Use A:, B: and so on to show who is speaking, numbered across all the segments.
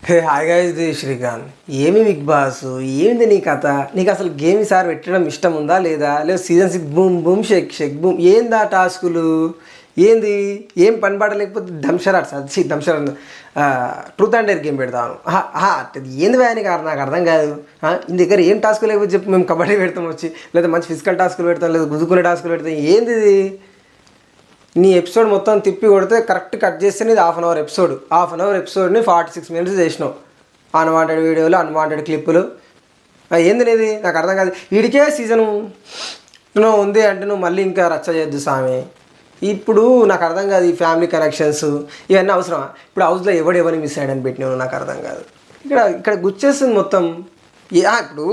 A: Hey hi guys, the Srikanth. ఏమి big boss, ఏంది నీ కథ? నీకు అసలు గేమ్ ఈసారి పెట్టడం ఇష్టం ఉందా లేదా? లేదు season 6 boom boom shake shake boom, ఏందా టాస్కులు? ఏంది ఏం పని పాట లేకపోతే దంషరాట్ సచ్చి dumb charades truth and dare game పెడతాను. ఏంది భయానికి నాకు అర్థం కాదు. ఈ దగ్గర ఏం టాస్కులు లేకపోతే చెప్పి మేము కబడ్డీ పెడతాం వచ్చి, లేదా మంచి ఫిజికల్ టాస్కులు పెడతాం, లేదా గుద్దుకునే టాస్కులు పెడతాం. ఏంది ఇది? నీ ఎపిసోడ్ మొత్తం తిప్పి కొడితే కరెక్ట్ కట్ చేస్తే నీది హాఫ్ అన్ అవర్ ఎపిసోడ్ని 46 minutes చేసినావు. అన్వాంటెడ్ వీడియోలు, అన్వాంటెడ్ క్లిప్పులు. ఏంది నీది? నాకు అర్థం కాదు. వీడికే సీజను నువ్వు ఉంది అంటే నువ్వు మళ్ళీ ఇంకా రచ్చ చేయొద్దు స్వామి. ఇప్పుడు నాకు అర్థం కాదు, ఈ ఫ్యామిలీ కనెక్షన్స్ ఇవన్నీ అవసరమా? ఇప్పుడు హౌస్లో ఎవరిని మిస్ అయ్యాడని పెట్టినావు, నాకు అర్థం కాదు. ఇక్కడ గుచ్చేస్తుంది మొత్తం. ఇప్పుడు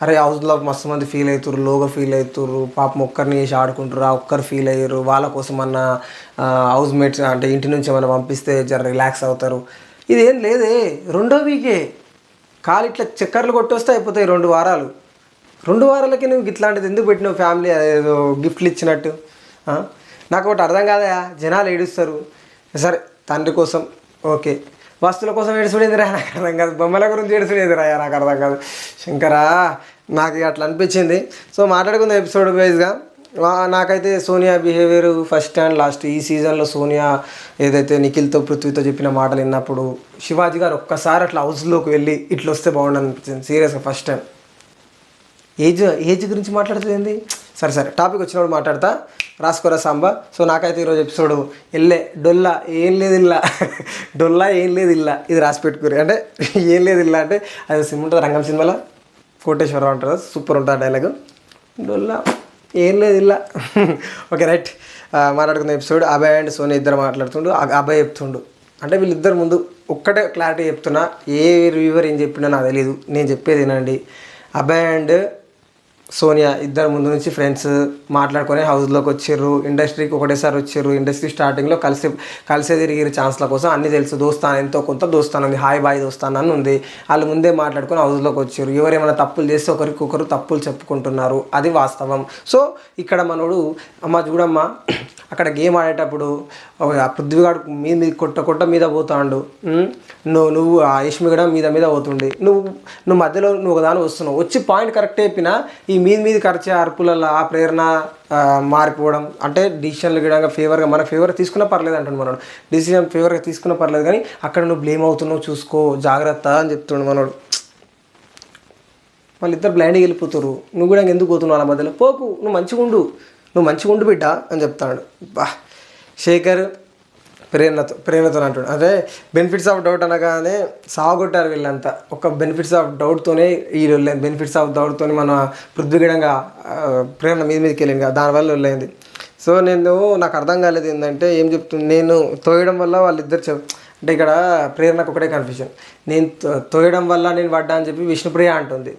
A: అరే హౌస్లో మస్తు మంది ఫీల్ అవుతారు, లోగా ఫీల్ అవుతారు, పాపం ఒక్కరిని వేసి ఆడుకుంటారు, ఆ ఒక్కరు ఫీల్ అయ్యారు, వాళ్ళ కోసం అన్న హౌస్ మేట్స్ అంటే ఇంటి నుంచి ఏమైనా పంపిస్తే జర రిలాక్స్ అవుతారు. ఇది ఏం లేదే, 2వ వీకే కాలు ఇట్లా చక్కర్లు కొట్టొస్తే అయిపోతాయి 2 వారాలు. 2 వారాలకి నువ్వు ఇట్లాంటిది ఎందుకు పెట్టినావు? ఫ్యామిలీ ఏదో గిఫ్ట్లు ఇచ్చినట్టు. నాకు ఒకటి అర్థం కాదా, జనాలు ఏడుస్తారు. సరే తండ్రి కోసం ఓకే, వస్తువుల కోసం ఏడుచుడేదిరా నాకు అర్థం కాదు, బొమ్మల గురించి ఏడుచుడేదిరా నాకు అర్థం కాదు. శంకరా, నాకు అట్లా అనిపించింది. సో మాట్లాడుకుందాం ఎపిసోడ్ వైజ్గా. నాకైతే Sonia behaviour first and last. ఈ సీజన్లో సోనియా ఏదైతే నిఖిల్తో పృథ్వీతో చెప్పిన మాటలు విన్నప్పుడు శివాజీ గారు ఒక్కసారి అట్లా హౌస్లోకి వెళ్ళి ఇట్లా వస్తే బాగుండు అనిపించింది సీరియస్గా ఫస్ట్ టైం. ఏజ్ గురించి మాట్లాడుతుంది. సరే టాపిక్ వచ్చినప్పుడు మాట్లాడతా, రాసుకోరా సాంబా. సో నాకైతే ఈరోజు ఎపిసోడ్ డొల్లా ఏం లేదు ఇల్లా ఇది రాసి పెట్టుకోరు. అంటే ఏం లేదు ఇల్లా అంటే అది సినిమా ఉంటుంది, రంగం సినిమాలో కోటేశ్వరరావు అంటారు, సూపర్ ఉంటుంది ఆ డైలాగు. డొల్లా ఏం లేదు ఇల్లా. ఓకే రైట్, మాట్లాడుకున్న ఎపిసోడ్ అభయ్ అండ్ సోని ఇద్దరు మాట్లాడుతుండు. అభయ్ చెప్తుండు అంటే వీళ్ళిద్దరు ముందు ఒక్కటే క్లారిటీ చెప్తున్నా, ఏ రివ్యూవర్ ఏం చెప్పినా నాకు తెలీదు, నేను చెప్పేది వినండి. అభయ్ అండ్ సోనియా ఇద్దరు ముందు నుంచి ఫ్రెండ్స్ మాట్లాడుకొని హౌస్లోకి వచ్చారు, ఇండస్ట్రీకి ఒకటేసారి వచ్చారు. ఇండస్ట్రీ స్టార్టింగ్లో కలిసే తిరిగిన ఛాన్స్ల కోసం అన్నీ తెలుసు, దోస్తాను ఎంతో కొంత దోస్తాను ఉంది, హాయ్ బాయ్ దోస్తాను అని ఉంది. వాళ్ళు ముందే మాట్లాడుకొని హౌస్లోకి వచ్చారు. ఎవరేమైనా తప్పులు చేస్తే ఒకరికొకరు తప్పులు చెప్పుకుంటున్నారు, అది వాస్తవం. సో ఇక్కడ మనోడు అమ్మ చూడమ్మా, అక్కడ గేమ్ ఆడేటప్పుడు పృథ్వీగాడు మీద కొట్ట మీద పోతాడు, నువ్వు ఆ యష్మి కూడా మీద పోతుండే, నువ్వు మధ్యలో నువ్వు ఒకదాని వస్తున్నావు, వచ్చి పాయింట్ కరెక్ట్ అయిపోయినా ఈ మీద ఖర్చే అర్పులలో ఆ ప్రేరణ మారిపోవడం. అంటే డిసిషన్లు గిడంగా మన ఫేవర్గా తీసుకున్నా పర్లేదు అంటుండు మనోడు. డిసిషన్ ఫేవర్గా తీసుకున్నా పర్లేదు కానీ అక్కడ నువ్వు బ్లేమ్ అవుతున్నావు, చూసుకో జాగ్రత్త అని చెప్తుండు మనోడు. వాళ్ళిద్దరు బ్లైండ్గా వెళ్ళిపోతారు. నువ్వు కూడా ఎందుకు పోతున్నావు అలా మధ్యలో? పోకు, నువ్వు మంచిగా ఉండు బిడ్డ అని చెప్తాడు. శేఖర్ ప్రేరణతో అంటాడు. అదే బెనిఫిట్స్ ఆఫ్ డౌట్ అనగానే సాగొట్టారు వీళ్ళంతా. ఒక బెనిఫిట్స్ ఆఫ్ డౌట్తోనే వీళ్ళు బెనిఫిట్స్ ఆఫ్ డౌట్తోనే మన పృథ్వీగిడంగా ప్రేరణ మీదకి వెళ్ళింది కదా, దానివల్ల వెళ్ళింది. సో నాకు అర్థం కాలేదు ఏంటంటే ఏం చెప్తుంది, నేను తోయడం వల్ల వాళ్ళిద్దరు అంటే ఇక్కడ ప్రేరణకు ఒకటే కన్ఫ్యూజన్, నేను తోయడం వల్ల నేను పడ్డా అని చెప్పి విష్ణుప్రియ అంటుంది.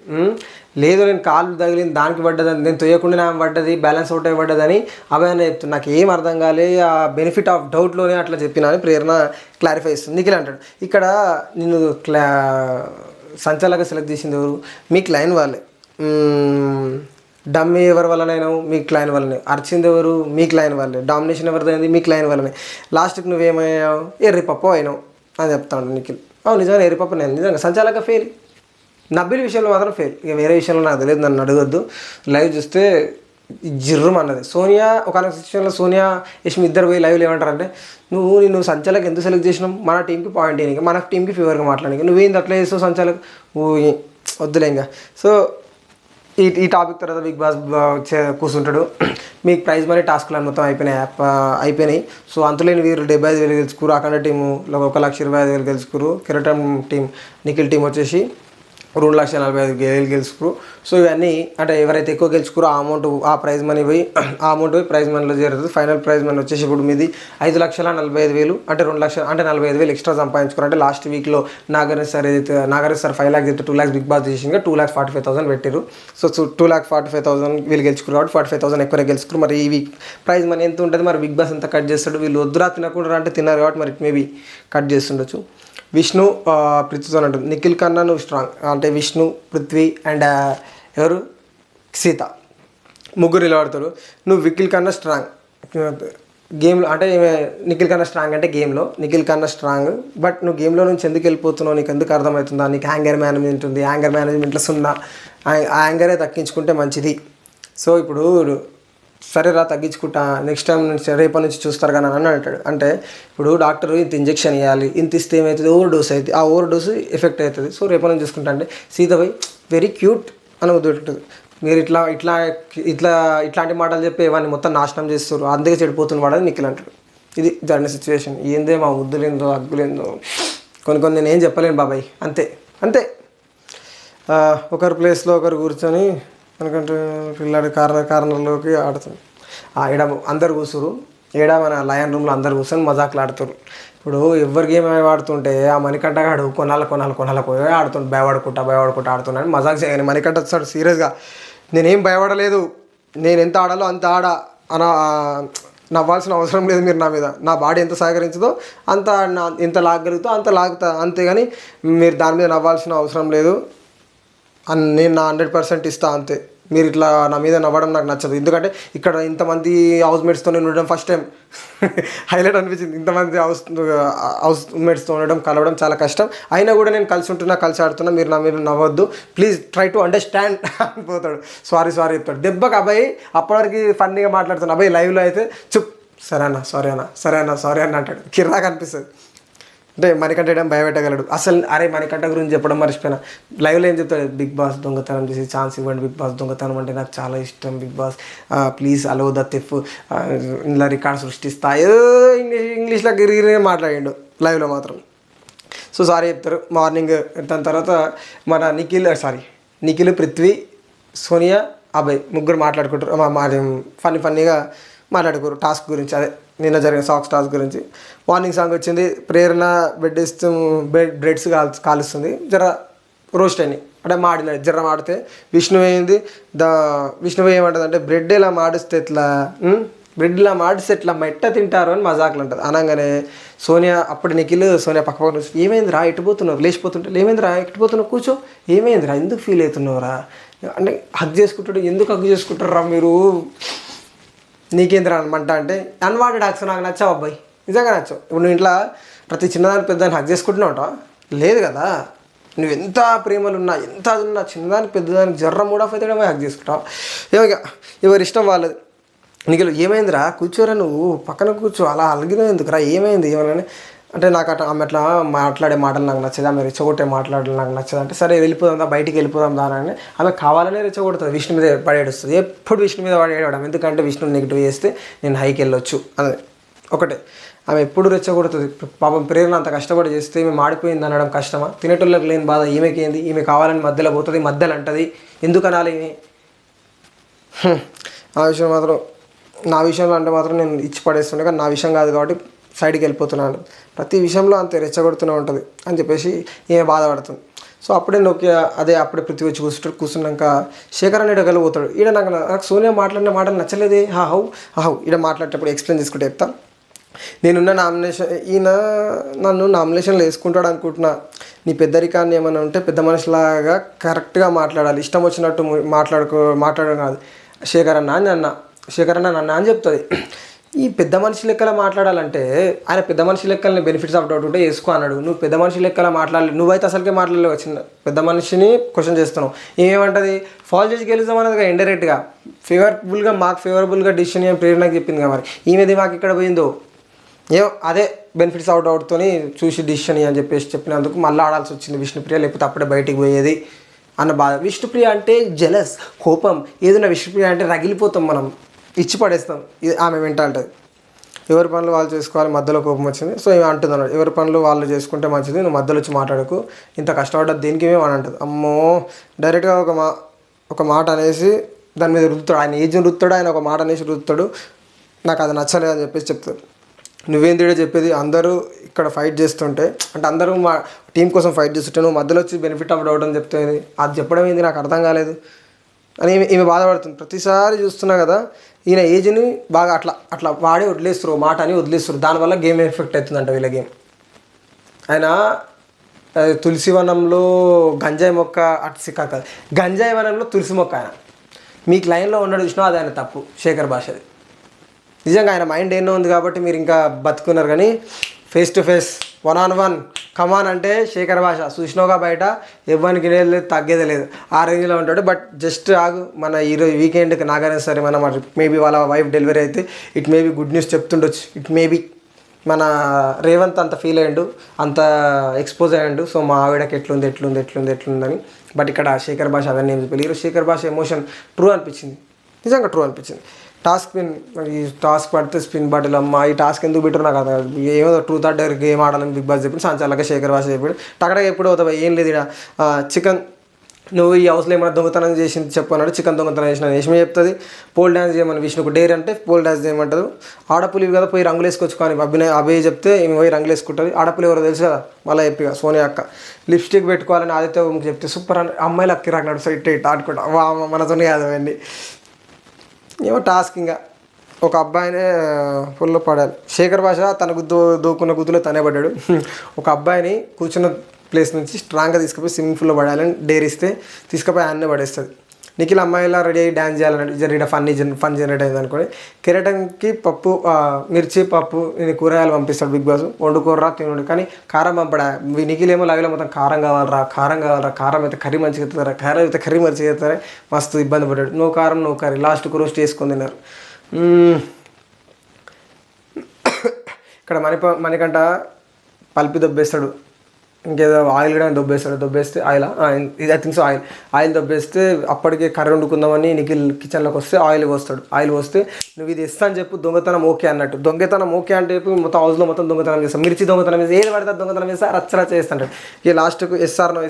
A: లేదు నేను కాలు తగిలింది దానికి పడ్డదని, నేను తొయ్యకుండా నా పడ్డది, బ్యాలెన్స్ అవుట్ అయి పడ్డదని అభయనే చెప్తుంది. నాకు ఏం అర్థం కాలే, ఆ బెనిఫిట్ ఆఫ్ డౌట్లోనే అట్లా చెప్పినా అని ప్రేరణ క్లారిఫై ఇస్తుంది. నిఖిల్ అంటాడు ఇక్కడ నేను సంచాలక సెలెక్ట్ చేసింది ఎవరు? మీ క్లైన్ వాళ్ళే. డమ్మీ ఎవరి వల్లనైనావు? మీ క్లైన్ వల్లనే. అర్చింది ఎవరు? మీ క్లైన్ వాళ్ళే. డామినేషన్ ఎవరిదైంది? మీ క్లైన్ వల్లనే. లాస్ట్కి నువ్వేమయ్యావు? ఎర్రిపప్పు అయినావు అని చెప్తాడు నిఖిల్. నిజంగా ఎర్రిపప్పు నేను నిజంగా సంచాలక ఫెయిల్, నబ్బిలి విషయంలో మాత్రం ఫెయిల్. ఇక వేరే విషయంలో నాకు తెలియదు, నన్ను అడగొద్దు. లైవ్ చూస్తే జిర్రం అన్నది. సోనియా ఒక సిచ్యువేషన్లో సోనియా యష్మి ఇద్దరు పోయి లైవ్లో ఏమంటారంటే, నువ్వు సంచాలకు ఎందుకు సెలెక్ట్ చేసినావు? మన టీంకి పాయింట్ అయ్యాక, మన టీంకి ఫేవర్గా మాట్లాడానికి నువ్వేంది అట్లా చేస్తావు సంచాలకు? వద్దులే ఇంకా. సో ఈ టాపిక్ తర్వాత బిగ్ బాస్ కూర్చుంటాడు. మీకు ప్రైజ్ మనీ టాస్క్లు మొత్తం అయిపోయినాయి. సో అంతులేని వీరు 75,000 గెలుచుకురు. అఖండ టీము 1,25,000 గెలుచుకురు. కిరటం టీం నిఖిల్ టీం వచ్చేసి 2,45,000 గెలుచుకురు. సో ఇవన్నీ అంటే ఎవరైతే ఎక్కువ గెలుచుకురో ఆ ప్రైజ్ మనీ పోయి ప్రైజ్ మనీలో చేరుతుంది. ఫైనల్ ప్రైజ్ మనీ వచ్చేసి ఇప్పుడు మీది 5,45,000, అంటే 2 లక్షలు, అంటే 45,000 ఎక్స్ట్రా సంపాదించుకున్నారు. అంటే లాస్ట్ వీక్లో నాగరేష్ సార్ 5 lakhs చెప్తే 2 lakhs బిగ్ బాస్ చేసింది, 2,45,000 పెట్టారు. సో 2,45,000 వీళ్ళు గెలుచుకున్నారు కాబట్టి 45,000 ఎక్కువ గెలుచుకున్నారు. మరి ఈ వీక్ ప్రైజ్ మనీ ఎంత ఉంటుంది? మరి బిగ్ బాస్ ఎంత కట్ చేస్తాడు? వీళ్ళు వద్దురా తినకుండా అంటే తిన్నారు కాబట్టి మరి మేబీ కట్ చేస్తుండొచ్చు. విష్ణు పృథ్వీతో అంటుంది, నిఖిల్ కన్నా నువ్వు స్ట్రాంగ్. అంటే విష్ణు, పృథ్వీ అండ్ ఎవరు, సీత, ముగ్గురు నిలబడతారు. నువ్వు నిఖిల్ కన్నా స్ట్రాంగ్, గేమ్లో అంటే నిఖిల్ కన్నా స్ట్రాంగ్ అంటే గేమ్లో నిఖిల్ కన్నా స్ట్రాంగ్. బట్ నువ్వు గేమ్లో నుంచి ఎందుకు వెళ్ళిపోతున్నావు, నీకు ఎందుకు అర్థమవుతుందా, నీకు యాంగర్ మేనేజ్మెంట్ ఉంది, యాంగర్ మేనేజ్మెంట్లో సున్నా, ఆ యాంగరే తగ్గించుకుంటే మంచిది. సో ఇప్పుడు సరేరా తగ్గించుకుంటా, నెక్స్ట్ టైం నుంచి రేపటి నుంచి చూస్తారు కానీ అని అంటాడు. అంటే ఇప్పుడు డాక్టర్ ఇంత ఇంజెక్షన్ ఇవ్వాలి, ఇంత ఇస్తే ఏమవుతుంది, ఓవర్ డోస్ అవుతుంది, ఆ ఓవర్ డోస్ ఎఫెక్ట్ అవుతుంది. సో రేపటి నుంచి చూసుకుంటా అంటే సీతాబాయ్ వెరీ క్యూట్ అని వద్దుంటుంది. మీరు ఇట్లా ఇట్లా ఇట్లా ఇట్లాంటి మాటలు చెప్పి ఇవన్నీ మొత్తం నాశనం చేస్తారు, అందుకే చెడిపోతున్న వాడని నిఖిల్ అంటాడు. ఇది జరిగిన సిచ్యువేషన్. ఏందే మా ముద్దులేందో అగ్గులేందో కొన్ని నేను ఏం చెప్పలేను బాబాయ్. అంతే అంతే. ఒకరి ప్లేస్లో ఒకరు కూర్చొని అనుకుంటే పిల్లాడి కార్నర్లోకి ఆడుతుంది. ఈడ అందరు కూర్చురు, ఏడా మన లయన్ రూమ్లో అందరు కూర్చొని మజాకులు ఆడుతారు. ఇప్పుడు ఎవరి గేమ్ ఆడుతుంటే ఆ మణికంఠగాడు కొనాల పోయి ఆడుతుండు, భయపడుకుంటా ఆడుతున్నాడు. మజాక్ చేయని మణికంఠ వచ్చాడు సీరియస్గా, నేనేం భయపడలేదు, నేను ఎంత ఆడాలో అంత ఆడా అన నవ్వాల్సిన అవసరం లేదు మీరు నా మీద, నా బాడీ ఎంత సహకరించదో అంత ఎంత లాగలుగుతో అంత లాగుతా, అంతేగాని మీరు దాని మీద నవ్వాల్సిన అవసరం లేదు అని నేను నా 100% ఇస్తా అంతే. మీరు ఇట్లా నా మీద నవ్వడం నాకు నచ్చదు. ఎందుకంటే ఇక్కడ ఇంతమంది హౌస్మేట్స్తో నేను ఉండడం ఫస్ట్ టైం హైలైట్ అనిపించింది. ఇంతమంది హౌస్మేట్స్తో ఉండడం కలవడం చాలా కష్టం, అయినా కూడా నేను కలిసి ఉంటున్నా, కలిసి ఆడుతున్నా, మీరు నా మీద నవ్వద్దు ప్లీజ్, ట్రై టు అండర్స్టాండ్ అనిపోతాడు. సారీ చెప్తాడు. దెబ్బకి అబ్బాయి అప్పటివరకు ఫన్నీగా మాట్లాడుతాను, అబ్బాయి లైవ్లో అయితే చుప్ సరే అన్న సారీ అన్న అంటాడు. కిర్రాగా అనిపిస్తుంది. అంటే మణికంఠ ఏడం భయపెట్టగలడు. అసలు అరే మణికంఠ గురించి చెప్పడం మర్చిపోయినా, లైవ్లో ఏం చెప్తాడు, బిగ్ బాస్ దొంగతనం చేసి ఛాన్స్ ఇవ్వండి, బిగ్ బాస్ దొంగతనం అంటే నాకు చాలా ఇష్టం, Bigg Boss please allow the theft, ఇలా రికార్డ్ సృష్టిస్తా, ఏదో ఇంగ్లీష్లో గిరిగిరి మాట్లాడిండు లైవ్లో మాత్రం. సో సారీ చెప్తారు. మార్నింగ్ దాని తర్వాత మన నిఖిల్ పృథ్వీ సోనియా అభయ్ ముగ్గురు మాట్లాడుకుంటారు, ఫన్నీగా మాట్లాడుకోరు టాస్క్ గురించి, అదే నిన్న జరిగిన సాక్స్ టాస్క్ గురించి. మార్నింగ్ సాంగ్ వచ్చింది, ప్రేరణ బ్రెడ్స్ కాలుస్తుంది, జర రోస్ట్ అయినాయి అంటే మాడినాడు, జర మాడితే విష్ణు ఏమంటుంది అంటే బ్రెడ్ ఇలా మాడిస్తే ఎట్లా, బ్రెడ్ ఇలా మాడిస్తే ఎట్లా మెట్ట తింటారు అని మజాకులు ఉంటుంది. అనగానే సోనియా అప్పుడు నిఖిల్ సోనియా పక్క ఏమైందిరా ఎట్టుపోతున్నావు, లేచిపోతుంటే ఏమైందిరా ఎట్టుపోతున్నావు, కూర్చో, ఏమైందిరా ఎందుకు ఫీల్ అవుతున్నావురా అంటే హగ్ చేసుకుంటాడు. ఎందుకు హగ్ చేసుకుంటారా మీరు, నీకేంద్రా అనమాట అంటే అన్వాంటెడ్ హగ్స్ నాకు నచ్చావు అబ్బాయి, నిజంగా నచ్చావు. ఇప్పుడు నువ్వు ఇంట్లో ప్రతి చిన్నదాని పెద్దదాన్ని హగ్ చేసుకుంటున్నావు లేదు కదా, నువ్వు ఎంత ప్రేమలు ఉన్నా ఎంత అది ఉన్నా చిన్నదానికి పెద్దదానికి జర్ర మూడ్ ఆఫ్ అయితే హగ్ చేసుకుంటావు. ఏమో ఎవరి ఇష్టం వాళ్ళది. నీకు ఏమైందిరా కూర్చోరా, నువ్వు పక్కన కూర్చో, అలా అలిగిన ఎందుకురా, ఏమైంది ఏమని అంటే నాకు ఆమె అట్లా మాట్లాడే మాటలు నాకు నచ్చదు, ఆమె రెచ్చగొట్టే మాట్లాడలు నాకు నచ్చదు అంటే సరే వెళ్ళిపోదాం బయటికి వెళ్ళిపోదాం దాని ఆమె కావాలనే రెచ్చగొడుతుంది, విష్ణు మీద పడేడుస్తుంది, ఎప్పుడు విష్ణు మీద పడేయడం, ఎందుకంటే విష్ణు నెగిటివ్ చేస్తే నేను హైకి వెళ్ళొచ్చు అదే ఒకటే. ఆమె ఎప్పుడు రెచ్చగొడుతుంది. పాపం ప్రేరణ అంత కష్టపడి చేస్తే ఈమె మాడిపోయింది అనడం కష్టమా, తినేటోళ్ళకి లేని బాధ ఈమెకేంది, ఈమె కావాలని మధ్యలో పోతుంది, మధ్యలో అంటది, ఎందుకు అనాలి ఈమె. ఆ విషయం మాత్రం నా విషయంలో అంటే మాత్రం నేను ఇచ్చి పడేస్తుండే, కానీ నా విషయం కాదు కాబట్టి సైడ్కి వెళ్ళిపోతున్నాను. ప్రతి విషయంలో అంతే రెచ్చగొడుతూనే ఉంటుంది అని చెప్పేసి ఈమె బాధపడుతుంది. సో అప్పుడే అప్పుడే పృథ్వీ వచ్చి కూర్చున్నాక శేఖర్ అనేటి వెళ్ళిపోతాడు. ఈడ నాకు సోనియా మాట్లాడిన మాటలు నచ్చలేదే, హౌ ఈడ మాట్లాడేటప్పుడు ఎక్స్ప్లెయిన్ చేసుకుంటే చెప్తా. నేనున్న నన్ను నామినేషన్లో వేసుకుంటాడు అనుకుంటున్నా, నీ పెద్దరికాన్ని ఏమైనా ఉంటే పెద్ద మనిషిలాగా కరెక్ట్గా మాట్లాడాలి, ఇష్టం వచ్చినట్టు మాట్లాడడం కాదు శేఖర్ అన్న అని చెప్తుంది. ఈ పెద్ద మనిషి లెక్కల మాట్లాడాలంటే ఆయన పెద్ద మనిషి లెక్కలని బెనిఫిట్స్ ఆఫ్ డౌట్ ఉంటే వేసుకో అన్నాడు. నువ్వు పెద్ద మనిషి లెక్కల మాట్లాడలేదు, నువ్వైతే అసలుకే మాట్లాడలేవు, చిన్న పెద్ద మనిషిని క్వశ్చన్ చేస్తున్నావు. ఏమంటుంది ఫాల్ చేసి గెలుస్తామన్నదిగా ఇండైరెక్ట్గా మాకు ఫేవరబుల్గా డిసిషన్ ఏం ప్రేరణకు చెప్పింది కదా, మరి ఈమెది మాకు ఇక్కడ పోయిందో ఏమో అదే బెనిఫిట్స్ ఆఫ్ డౌట్తో చూసి డిసిషన్ అని చెప్పినందుకు మళ్ళీ ఆడాల్సి వచ్చింది విష్ణుప్రియ, లేకపోతే అప్పుడే బయటికి పోయేది అన్న బాధ. విష్ణుప్రియ అంటే జెలస్, కోపం, ఏదైనా విష్ణుప్రియ అంటే రగిలిపోతాం, మనం ఇచ్చి పడేస్తాం. ఇది ఆమె వెంట అంటది, ఎవరి పనులు వాళ్ళు చేసుకోవాలి, మధ్యలో కోపం వచ్చింది. సో ఏమి అంటుంది అన్నాడు, ఎవరి పనులు వాళ్ళు చేసుకుంటే మంచిది, నువ్వు మధ్యలో వచ్చి మాట్లాడకు, ఇంత కష్టపడ్డది దేనికి ఏమో అని అంటుంది. అమ్మో డైరెక్ట్గా ఒక మాట అనేసి దాని మీద రుద్దుతాడు, ఆయన ఏజ్ని రుద్దుతాడు, ఆయన ఒక మాట అనేసి రుద్దుతాడు. నాకు అది నచ్చలేదు అని చెప్పేసి చెప్తాడు. నువ్వేంటి చెప్పేది, అందరూ ఇక్కడ ఫైట్ చేస్తుంటే అంటే అందరూ మా టీం కోసం ఫైట్ చేస్తుంటే నువ్వు మధ్యలో వచ్చి బెనిఫిట్ ఆఫ్ డౌట్ అని చెప్తుంది, అది చెప్పడం ఏంది నాకు అర్థం కాలేదు అని ఈమె బాధపడుతుంది. ప్రతిసారి చూస్తున్నా కదా ఈయన ఏజ్ని బాగా అట్లా వాడి వదిలేస్తారు, మాట అని వదిలేస్తారు, దానివల్ల గేమ్ ఎఫెక్ట్ అవుతుందంట వీళ్ళ గేమ్. ఆయన తులసి వనంలో గంజాయి మొక్క కాదు, గంజాయి వనంలో తులసి మొక్క ఆయన మీకు లైన్లో ఉన్నాడు చూసినా అది ఆయన తప్పు, శేఖర్ భాషది. నిజంగా ఆయన మైండ్ ఎన్నో ఉంది కాబట్టి మీరు ఇంకా బతుకున్నారు. కానీ ఫేస్ టు ఫేస్ 1-on-1 కమాన్ అంటే శేఖర్ భాష చూసినావుగా బయట ఎవ్వరికి లేదు, తగ్గేదే లేదు, ఆ రేంజ్లో ఉంటాడు. బట్ జస్ట్ ఆగు, మన ఈరోజు వీకెండ్కి నాగానే సరే మన మేబీ వాళ్ళ వైఫ్ డెలివరీ అయితే ఇట్ మేబీ గుడ్ న్యూస్ చెప్తుండొచ్చు. ఇట్ మేబీ మన రేవంత్ అంత ఫీల్ అయ్యిండు, అంత ఎక్స్పోజ్ అయ్యాడు. సో మా ఆవిడకి ఎట్లుందని. బట్ ఇక్కడ శేఖర్ భాష అవన్నీ ఏం చెప్పారు. ఈరోజు శేఖర్ భాష ఎమోషన్ ట్రూ అనిపించింది, నిజంగా ట్రూ అనిపించింది. టాస్క్ పిన్, ఈ టాస్క్ పడితే స్పిన్ బాటిల్ అమ్మ, ఈ టాస్క్ ఎందుకు పెట్టరు నాకు అర్థం కాదు. ఏమో ట్రూత్ ఆర్ డేర్ గేమ్ ఆడాలని బిగ్ బాస్ చెప్పి సంచాలక శేఖర్ భాష చెప్పాడు. టకటగా ఎప్పుడు అవుతావు ఏం లేదు ఇక్కడ చికెన్, నువ్వు ఈ హౌస్లో ఏమైనా దొంగతనం చేసింది చెప్పు అన్నాడు. చికెన్ దొంగతనం చేసిన యష్మి చెప్తుంది. పోల్ డ్యాన్స్ చేయమని విష్ణుకు డేర్ అంటే పోల్ డ్యాన్స్ చేయమంటారు. ఆడపులివి కదా పోయి రంగులు వేసుకోవచ్చు, కానీ అభయ్ చెప్తే ఈమె పోయి రంగులు వేసుకుంటుంది. ఆడపులి ఎవరో తెలుసు కదా, మళ్ళీ చెప్పిగా సోనియా అక్క లిప్స్టిక్ పెట్టుకోవాలని ఆదిత్య చెప్తే సూపర్ అని అమ్మాయిలు అక్కి రాకున్నాడు. సో ఇట్ ఆడుకుంటా మనతోనే కాదు అవన్నీ. ఏమో టాస్క్ ఇంకా ఒక అబ్బాయినే ఫుల్లో పడాలి. శేఖర్ భాష తన దూకున్న గుద్దులో తనే పడ్డాడు. ఒక అబ్బాయిని కూర్చున్న ప్లేస్ నుంచి స్ట్రాంగ్గా తీసుకుపోయి స్విమ్మింగ్ పూల్లో పడాలని డేర్ ఇస్తే తీసుకుపోయి అన్నే పడేస్తుంది. నిఖిల్ అమ్మాయిలా రెడీ అయ్యి డ్యాన్స్ చేయాలని జరిగిన ఫన్ జనరేట్ అయింది అనుకోండి. కెరటన్కి పప్పు మిర్చి పప్పు నేను కూరగాయలు పంపిస్తాడు బిగ్ బాస్, వండుకోర్రా తినడు. కానీ కారం పంపడా. నిఖిల్ ఏమో లైవ్లో మొత్తం కారం కావాలరా, కారం అయితే కర్రీ మంచిగా ఎత్తారా, కారం అయితే కర్రీ మంచిగా ఎత్తారా, మస్తు ఇబ్బంది పడ్డాడు. నో కారం నో కర్రీ, లాస్ట్కు రోస్ట్ చేసుకొని తిన్నారు. ఇక్కడ మణికంట పల్పి దొబ్బేస్తాడు, ఇంకేదో ఆయిల్ కూడా దొబ్బేస్తే oil I think so oil దొబ్బేస్తే అప్పటికే కర్రీ వండుకుందామని నిఖిల్ కిచెన్లోకి వస్తే ఆయిల్ వస్తే నువ్వు ఇది ఇస్తా అని చెప్పు, దొంగతనం ఓకే అన్నట్టు. దొంగతనం ఓకే అంటే మొత్తం హౌస్లో మొత్తం దొంగతనం చేస్తాం, మిర్చి దొంగతనం చేసి ఏది పడితే దొంగతనం చేస్తా రచ్చరా చేస్తాడు. ఇక లాస్ట్కు ఎస్ఆర్నో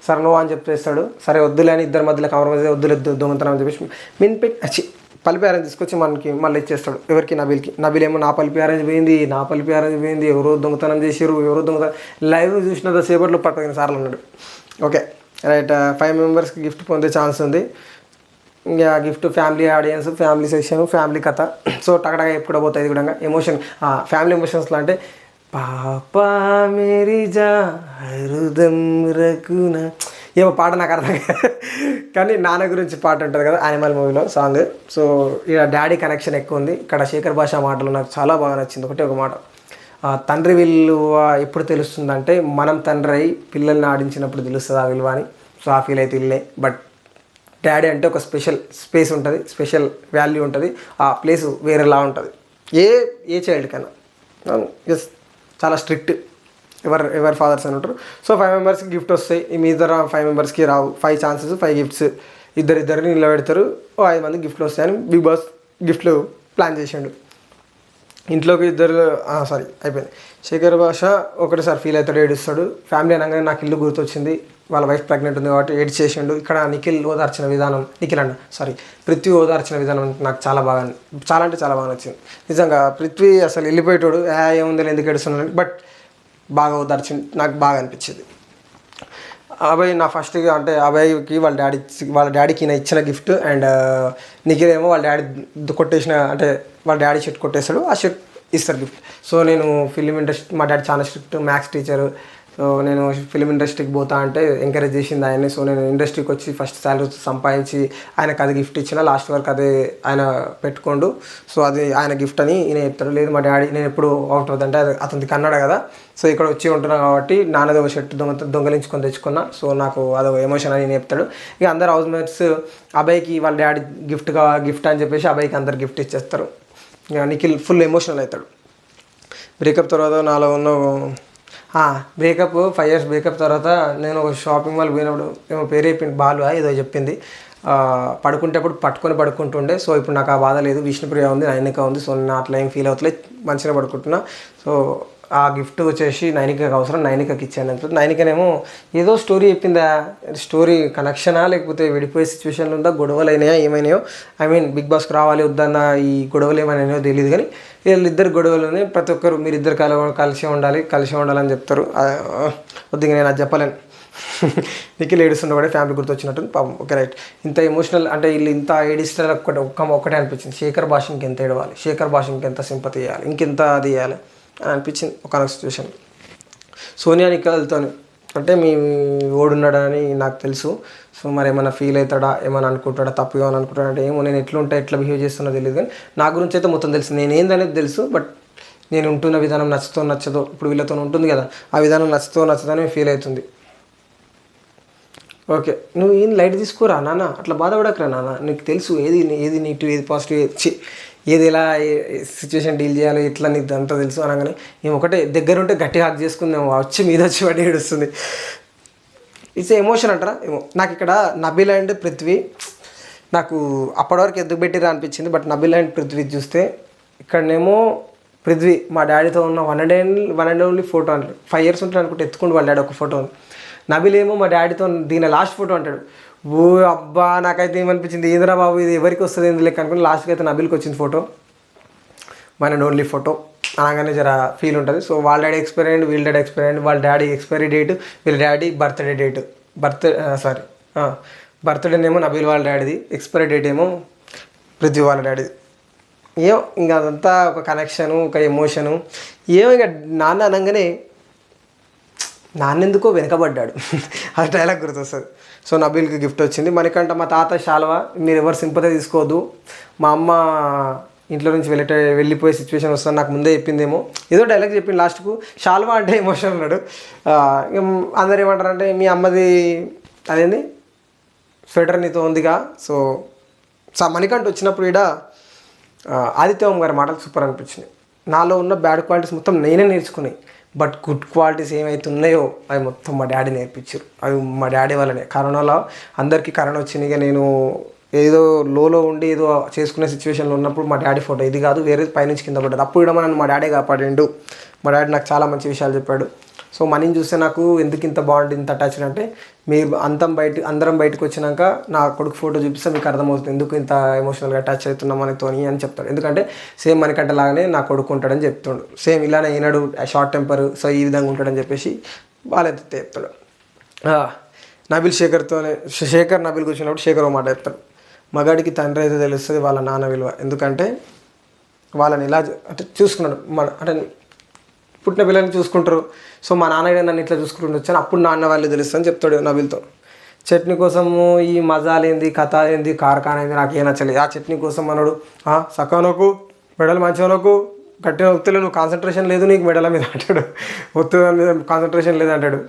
A: సరే నో అని చెప్పేస్తాడు. సరే వద్దులే అని ఇద్దరు మధ్యలో కాంప్రమైజ్ వద్దులేదు దొంగతనం అని చెప్పేసి మిన్పెట్టి పల్పి ఆరెంజ్ తీసుకొచ్చి మనకి మళ్ళీ ఇచ్చేస్తాడు. ఎవరికి నబిల్ ఏమో నా పల్పి ఆరెంజ్ పోయింది, ఎవరో దొంగతనం చేసారు, లైవ్ చూసినంత సేపట్లో 15 సార్లు ఉన్నాడు. ఓకే రైట్, 5 మెంబర్స్కి గిఫ్ట్ పొందే ఛాన్స్ ఉంది. ఇంకా gift family audience, family section, family కథ. సో టకటగా ఎప్పుడు పోతాయి ఇది కూడా ఎమోషన్. ఫ్యామిలీ ఎమోషన్స్లో అంటే పాపా మేరీ జా హృదయం రకున ఏమో పాట నాకు అర్థం కానీ నాన్న గురించి పాట ఉంటుంది కదా యానిమల్ మూవీలో సాంగ్. సో ఇక్కడ డాడీ కనెక్షన్ ఎక్కువ ఉంది. ఇక్కడ శేఖర్ భాష మాటలు నాకు చాలా బాగా నచ్చింది. ఒక మాట, తండ్రి విలువ ఎప్పుడు తెలుస్తుందంటే మనం తండ్రి అయి పిల్లల్ని ఆడించినప్పుడు తెలుస్తుంది ఆ విలువ అని. సో ఆ ఫీల్ అయితే ఇల్లే. బట్ డాడీ అంటే ఒక స్పెషల్ స్పేస్ ఉంటుంది, స్పెషల్ వాల్యూ ఉంటుంది, ఆ ప్లేస్ వేరేలా ఉంటుంది ఏ చైల్డ్కైనా. ఎస్ చాలా స్ట్రిక్ట్ ఎవరి ఫాదర్స్ అని ఉంటారు. సో 5 మెంబర్స్కి గిఫ్ట్ వస్తాయి, మీ ఇద్దరు 5 మెంబర్స్కి రావు. 5 ఛాన్సెస్ 5 గిఫ్ట్స్, ఇద్దరిని నిలబెడతారు, 5 మంది గిఫ్ట్లు వస్తాయని బిగ్ బాస్ గిఫ్ట్లు ప్లాన్ చేసిండు. ఇంట్లోకి అయిపోయింది. శేఖర్ భాష ఒకటేసారి ఫీల్ అవుతాడు, ఏడుస్తాడు. ఫ్యామిలీ అనగానే నాకు ఇల్లు గుర్తొచ్చింది, వాళ్ళ వైఫ్ ప్రెగ్నెంట్ ఉంది కాబట్టి ఏడ్ చేసిండు. ఇక్కడ పృథ్వీ ఓదార్చిన విధానం నాకు చాలా బాగా నచ్చింది. నిజంగా పృథ్వీ అసలు వెళ్ళిపోయేటోడు, ఏముంది ఎందుకు ఏడుస్తున్నాను, బట్ బాగా ఓదార్చింది, నాకు బాగా అనిపించింది. అభయ్ నా ఫస్ట్గా అంటే అభయ్కి వాళ్ళ డాడీకి నా ఇచ్చిన గిఫ్ట్. అండ్ నిఖిల్ ఏమో వాళ్ళ డాడీ వాళ్ళ డాడీ షర్ట్ కొట్టేస్తాడు, ఆ షర్ట్ ఇస్తారు గిఫ్ట్. సో నేను మా డాడీ చాలా స్ట్రిక్ట్, మ్యాథ్స్ టీచరు. సో నేను ఫిలిం ఇండస్ట్రీకి పోతా అంటే ఎంకరేజ్ చేసింది ఆయన్ని. సో నేను ఇండస్ట్రీకి వచ్చి ఫస్ట్ శాలరీ సంపాదించి ఆయనకు అది గిఫ్ట్ ఇచ్చిన, లాస్ట్ వరకు అదే ఆయన పెట్టుకోండు. సో అది ఆయన గిఫ్ట్ అని ఈయన చెప్తాడు. లేదు మా డాడీ నేను ఎప్పుడు అవుట్ అవుతుంటే అతనికి కన్నాడు కదా, సో ఇక్కడ వచ్చి ఉంటున్నాను కాబట్టి నాన్నది ఒక షర్ట్ దొంగలించుకొని తెచ్చుకున్నా. సో నాకు అదొక ఎమోషన్ అని నేను చెప్తాడు. ఇక అందరు హౌస్ మేట్స్ అభయ్కి వాళ్ళ డాడీ గిఫ్ట్ అని చెప్పేసి అభయ్కి అందరు గిఫ్ట్ ఇచ్చేస్తారు. ఇక నిఖిల్ ఫుల్ ఎమోషనల్ అవుతాడు. బ్రేకప్ తర్వాత నాలో ఉన్న బ్రేకప్ 5 years బ్రేకప్ తర్వాత నేను ఒక షాపింగ్ మాల్ పోయినప్పుడు ఏమో పేరు చెప్పింది, బాలు ఏదో చెప్పింది, పడుకుంటేప్పుడు పడుకుంటుండే. సో ఇప్పుడు నాకు ఆ బాధ లేదు, విష్ణుప్రియ ఉంది, నైనిక ఉంది. సో నేను అట్లా ఏం ఫీల్ అవుతలేదు, మంచిగా పడుకుంటున్నా. సో ఆ గిఫ్ట్ వచ్చేసి నైనికకి అవసరం, నైనికకి ఇచ్చాను అంటే నైనికనేమో ఏదో స్టోరీ చెప్పిందా, స్టోరీ కనెక్షనా లేకపోతే విడిపోయే సిచ్యువేషన్లు ఉందా, గొడవలు అయినాయా ఏమైనాయో, బిగ్ బాస్కి రావాలి వద్దన్న ఈ గొడవలు ఏమైనాయో తెలియదు. కానీ వీళ్ళిద్దరు గొడవలని ప్రతి ఒక్కరు మీరిద్దరు కలిసి ఉండాలని చెప్తారు. కొద్దిగా నేను అది చెప్పలేను. నిఖిల్ ఏడుస్తుండే కూడా ఫ్యామిలీ గుర్తొచ్చినట్టు పాపం. ఓకే రైట్, ఇంత ఎమోషనల్ అంటే వీళ్ళు ఇంత ఏడిస్తారు ఒక్కటే అనిపించింది. శేఖర్ భాష ఇంకెంత ఏడవాలి, శేఖర్ భాష ఇంకెంత సింపతి చేయాలి, ఇంకెంత అది చేయాలి అని అనిపించింది ఒక సిచ్యువేషన్. సోనియా నిఖిల్తో అంటే మీ ఓడున్నాడని నాకు తెలుసు. సో మరి ఏమైనా ఫీల్ అవుతాడా, ఏమైనా అనుకుంటాడా, తప్పుగా అని అనుకుంటాడా అంటే ఏమో, నేను ఎట్లా బిహేవ్ చేస్తున్నా తెలియదు, కానీ నా గురించి అయితే మొత్తం తెలుసు, నేను ఏందనేది తెలుసు. బట్ నేను ఉంటున్న విధానం నచ్చదో ఇప్పుడు వీళ్ళతో ఉంటుంది కదా, ఆ విధానం నచ్చదని ఫీల్ అవుతుంది. ఓకే, నువ్వు ఏం లైట్ తీసుకోరా నాన్న, అట్లా బాధపడకరా నాన్న, నీకు తెలుసు ఏది నెగిటివ్, ఏది పాజిటివ్, ఏది ఎలా సిచ్యువేషన్ డీల్ చేయాలి, ఇట్లా నీకు అంతా తెలుసు అనగానే మేము ఒకటే దగ్గర ఉంటే గట్టిగా హాక్ చేసుకుందాం, మీద వచ్చి వాడి ఏడుస్తుంది. ఇట్స్ ఎమోషన్ అంటారా ఏమో. నాకు ఇక్కడ నబీల్ అండ్ పృథ్వీ నాకు అప్పటివరకు ఎందుకు పెట్టిరా అనిపించింది. బట్ నబీల్ అండ్ పృథ్వీ చూస్తే ఇక్కడనేమో పృథ్వీ మా డాడీతో ఉన్న వన్ అండ్ ఓన్లీ ఫోటో అంటాడు. 5 years ఉంటాడు అనుకుంటే ఎత్తుకుంటూ వాళ్ళ డాడీ ఒక ఫోటో ఉంది. నబీల్ ఏమో మా డాడీతో దీని లాస్ట్ ఫోటో అంటాడు. ఓ అబ్బా, నాకైతే ఏమనిపించింది, ఏదిరా బాబు ఇది ఎవరికి వస్తుంది ఏంది లెక్క అనుకుని లాస్ట్కి అయితే నబీల్కి వచ్చింది photo, one and only photo అనగానే జర ఫీల్ ఉంటుంది. సో వాళ్ళ డాడీ ఎక్స్పైరీ అయ్యింది, వీళ్ళ డాడీ ఎక్స్పైరీ అయ్యింది. వాళ్ళ డాడీ ఎక్స్పైరీ డేట్, వీళ్ళ డాడీ బర్త్డేనేమో నబీల్ వాళ్ళ డాడీది, ఎక్స్పైరీ డేట్ ఏమో పృథ్వీ వాళ్ళ డాడీది. ఏమో ఇంకా అదంతా ఒక కనెక్షను, ఒక ఎమోషను. ఏమో ఇక నాన్న అనగానే నాన్నెందుకో వెనకబడ్డాడు ఆ డైలాగ్ గుర్తొస్తుంది. సో నబీల్కి గిఫ్ట్ వచ్చింది. మనకంట మా తాత శాలువా, మీరు ఎవరు సింపతి తీసుకోవద్దు, మా అమ్మ ఇంట్లో నుంచి వెళ్ళిపోయే సిచ్యువేషన్ వస్తుంది, నాకు ముందే చెప్పిందేమో, ఏదో డైలాగ్ చెప్పింది లాస్ట్కు. శాలువా అంటే ఎమోషన్ ఉన్నాడు. అందరు ఏమంటారంటే మీ అమ్మది అదేంది స్వెటర్ నీతో ఉందిగా. సో మణికంఠ వచ్చినప్పుడు ఇక్కడ ఆదిత్య ఓం గారి మాటలు సూపర్ అనిపించింది. నాలో ఉన్న బ్యాడ్ క్వాలిటీస్ మొత్తం నేనే నేర్చుకున్నాయి, బట్ గుడ్ క్వాలిటీస్ ఏమైతే ఉన్నాయో అవి మొత్తం మా డాడీ నేర్పించారు. అవి మా డాడీ వల్లనే. కరోనాలో అందరికీ కరోనా వచ్చింది. ఇక నేను ఏదో లోలో ఉండి ఏదో చేసుకునే సిచ్యువేషన్లో ఉన్నప్పుడు మా డాడీ ఫోటో, ఇది కాదు వేరే పైనుంచి కింద పడ్డది, అప్పుడు కూడా నన్ను మా డాడీ కాపాడిండు. మా డాడీ నాకు చాలా మంచి విషయాలు చెప్పాడు. సో మనీని చూస్తే నాకు ఎందుకు ఇంత బాగుంది, ఇంత అటాచ్డ్ అంటే, మీరు అందరం బయటకు వచ్చినాక నా కొడుకు ఫోటో చూపిస్తే మీకు అర్థమవుతుంది ఎందుకు ఇంత ఎమోషనల్గా అటాచ్ అవుతున్నాం మనతోని అని చెప్తాడు. ఎందుకంటే సేమ్ మనకంటే లాగానే నా కొడుకు ఉంటాడని చెప్తాడు. సేమ్ ఇలానే ఈనాడు షార్ట్ టెంపర్, సో ఈ విధంగా ఉంటాడని చెప్పేసి వాళ్ళైతే చెప్తాడు. నబీల్ శేఖర్ నబీల్కి వచ్చినప్పుడు శేఖర్ ఒక మాట చెప్తాడు, మగాడికి తండ్రి అయితే తెలుస్తుంది వాళ్ళ నాన్న విలువ, ఎందుకంటే వాళ్ళని ఇలా అంటే చూసుకున్నాడు, అంటే పుట్టిన పిల్లల్ని చూసుకుంటారు. సో మా నాన్న నన్ను ఇట్లా చూసుకుంటుండొచ్చు అని అప్పుడు నాన్న వాళ్ళు తెలుస్తుందని చెప్తాడు నబీల్తో. చట్నీ కోసము ఈ మజాలేంది, కథ ఏంది, కార్ఖానా ఏంది నాకేం నచ్చలేదు. ఆ చట్నీ కోసం అన్నాడు, సకానోకు మెడలు మంచిగా గట్టిగా ఒత్తులే, నువ్వు కాన్సన్ట్రేషన్ లేదు నీకు మెడల మీద అంటాడు. ఒత్తు మీద కాన్సన్ట్రేషన్ లేదు అంటాడు.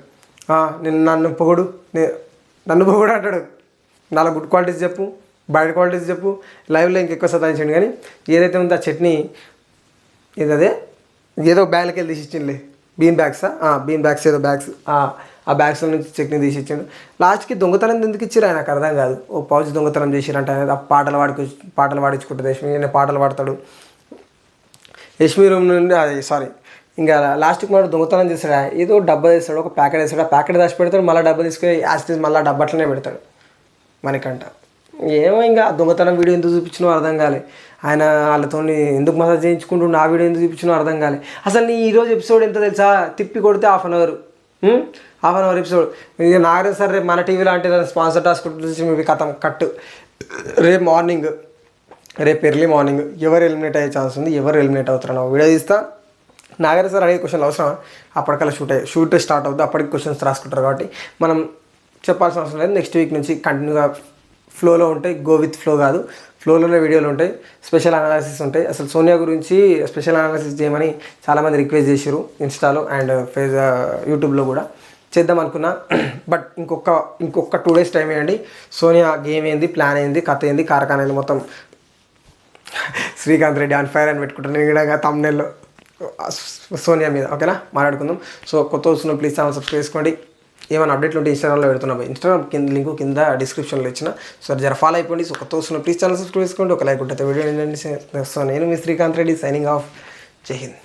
A: నన్ను పొగుడు అంటాడు. నాలుగు గుడ్ క్వాలిటీస్ చెప్పు, బ్యాడ్ క్వాలిటీస్ చెప్పు. లైవ్లో ఇంకెక్కువ సతాయించండి. కానీ ఏదైతే ఉందో ఆ చట్నీ ఏదో బ్యాగ్లకి వెళ్ళి తీసి ఇచ్చిండులే, బీన్ బ్యాగ్స్ ఏదో బ్యాగ్స్, ఆ బ్యాగ్స్లో నుంచి చట్నీ తీసి ఇచ్చిండు. లాస్ట్కి దొంగతనం ఎందుకు ఇచ్చారు ఆయనకు అర్థం కాదు. ఓ పౌచ్ దొంగతనం చేసిరంట. ఆయన పాటలు పాడించుకుంటుంది యష్మి, నేను పాటలు పాడతాడు యష్మి రూమ్ నుండి. ఇంకా లాస్ట్కి మాట దొంగతనం చేస్తాడు. ఏదో డబ్బా తీస్తాడు, ఒక ప్యాకెట్ వేస్తాడు, ఆ ప్యాకెట్ దాచి పెడతాడు, మళ్ళీ డబ్బా తీసుకొని యాసిటీస్ మళ్ళీ డబ్బా అట్లనే పెడతాడు మనకంట. ఏమో ఇంకా దొంగతనం వీడియో ఎందుకు చూపించినో అర్థం కాలే. ఆయన వాళ్ళతో ఎందుకు మసాజ్ చేయించుకుంటూ నా వీడియో ఎందుకు చూపించినో అర్థం కాలే. అసలు నీ ఈరోజు ఎపిసోడ్ ఎంత తెలుసా, తిప్పి కొడితే హాఫ్ అన్ అవర్ ఎపిసోడ్. ఇక నాగరాజ్ సార్ రేపు మన టీవీలో అంటే స్పాన్సర్ టాస్క్ మీ కథం కట్. రేపు ఎర్లీ మార్నింగ్ ఎవరు ఎలిమినేట్ అయ్యే ఛాన్స్ ఉంది, ఎవరు ఎలిమినేట్ అవుతారో వీడియో తీస్తా. నాగరాజ్ సార్ అడిగే క్వశ్చన్లు అవసరం, అప్పటికల్లా షూట్ స్టార్ట్ అవుతుంది, అప్పటికి క్వశ్చన్స్ రాసుకుంటారు. కాబట్టి మనం చెప్పాల్సిన అవసరం లేదు. నెక్స్ట్ వీక్ నుంచి కంటిన్యూగా ఫ్లోలో ఉంటాయి, గో విత్ ఫ్లో కాదు, ఫ్లోలోనే వీడియోలు ఉంటాయి, స్పెషల్ అనాలిసిస్ ఉంటాయి. అసలు సోనియా గురించి స్పెషల్ అనాలిసిస్ చేయమని చాలామంది రిక్వెస్ట్ చేశారు ఇన్స్టాలో అండ్ యూట్యూబ్లో కూడా చేద్దాం అనుకున్నా. బట్ ఇంకొక 2 days టైం ఇవ్వండి. సోనియా గేమ్ ఏంది, ప్లాన్ ఏంది, కథ ఏంది, కార్ఖానా ఏంది మొత్తం శ్రీకాంత్ రెడ్డి ఆన్ ఫైర్ అని పెట్టుకుంటాను నేను కూడా తమ్నెల్లో సోనియా మీద. ఓకేనా, మాట్లాడుకుందాం. సో కొత్త వస్తున్న ప్లీజ్ ఛానల్ సబ్స్క్రైబ్ చేసుకోండి. ఏమైనా అప్డేట్లు ఉంటే ఇన్స్టాగ్రామ్లో పెడుతున్నా, ఇన్స్టాగ్రామ్ లింక్ కింద డిస్క్రిప్షన్లో ఇచ్చిన. సో జర ఫాలో అయిపోండి. సో కొత్త వస్తున్న ప్లీజ్ ఛానల్ సబ్స్క్రైబ్ చేసుకోండి, ఒక లైక్ ఉంటుంది వీడియో. నేను మీ శ్రీకాంత్ రెడ్డి సైనింగ్ ఆఫ్. జై హింద్.